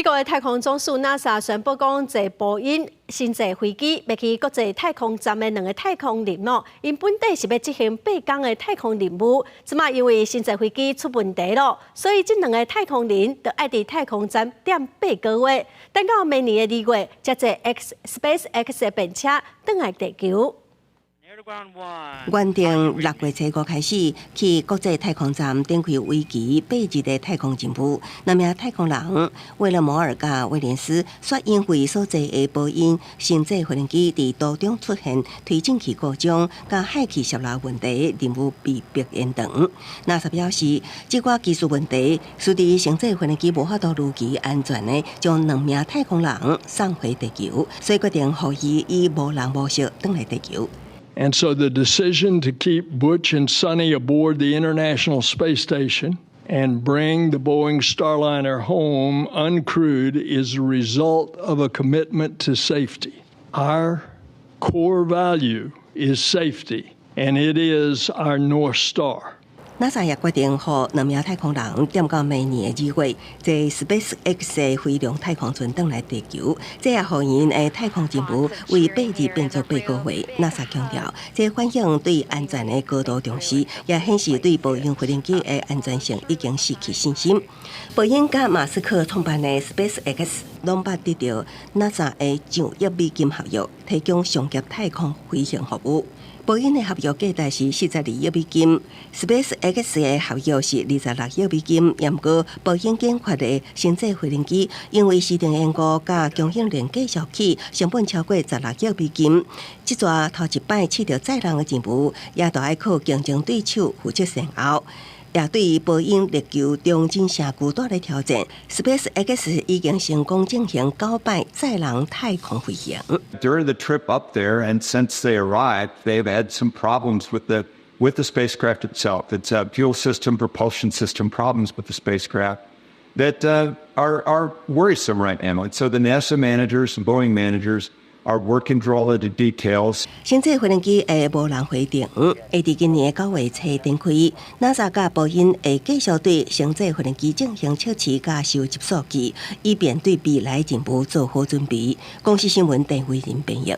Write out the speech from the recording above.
美国的太空总署 NASA 宣布讲，坐波音新坐飞机要去国际太空站的2个太空任务，因本地是要执行8天的太空任务，即马因为新坐飞机出问题了，所以这2个太空人就爱伫太空站点8个月，等到明年的2月，才坐 SpaceX 的便车返来地球。 原定6月7号开始去国际太空站展开为期8日的太空任务。那名太空人为了摩尔加威廉斯，却因为所坐的波音星际飞行机伫途中出现推进器故障、甲氦气泄漏问题，任务被迫延长。NASA 表示，这个技术问题使得星际飞行机无法度如期安全的将2名太空人送回地球，所以决定予伊以无人模式返来地球。 And so the decision to keep Butch and Sonny aboard the International Space Station and bring the Boeing Starliner home uncrewed is a result of a commitment to safety. Our core value is safety, and it is our North Star. NASA 也决定，予2名太空人点到明年的2月，坐 SpaceX 的飞龙太空船返来地球。这也予因的太空任务为8日变作8个月。NASA 强调，这反映对安全的高度重视，也显示对波音飞行机的安全性已经失去信心。波音甲马斯克创办的 SpaceX 拢捌得到 NASA 的上亿美金合约，提供上级太空飞行服务。 波音的合约价值是42亿美金 ，SpaceX 的合约是26亿美金。不过，波音研发的星际飞行机因为市场延误甲供应链继续起，成本超过16亿美金。这座头一摆试着载人的任务，也都要靠竞争对手负责善后。 也对波音力求中真正巨大的挑战 ，SpaceX 已经成功进行9摆载人太空飞行。During the trip up there, and since they arrived, they've had some problems with the spacecraft itself. It's fuel system, propulsion system problems with the spacecraft that are worrisome right now. And so the NASA managers and Boeing managers are working through all of the details. 星际飞行机的无人飞艇会伫今年9月初展开。NASA 甲波音会继续对星际飞行机进行测试甲收集数据，以便对未来任务做好准备。公司新闻陈慧仁编译。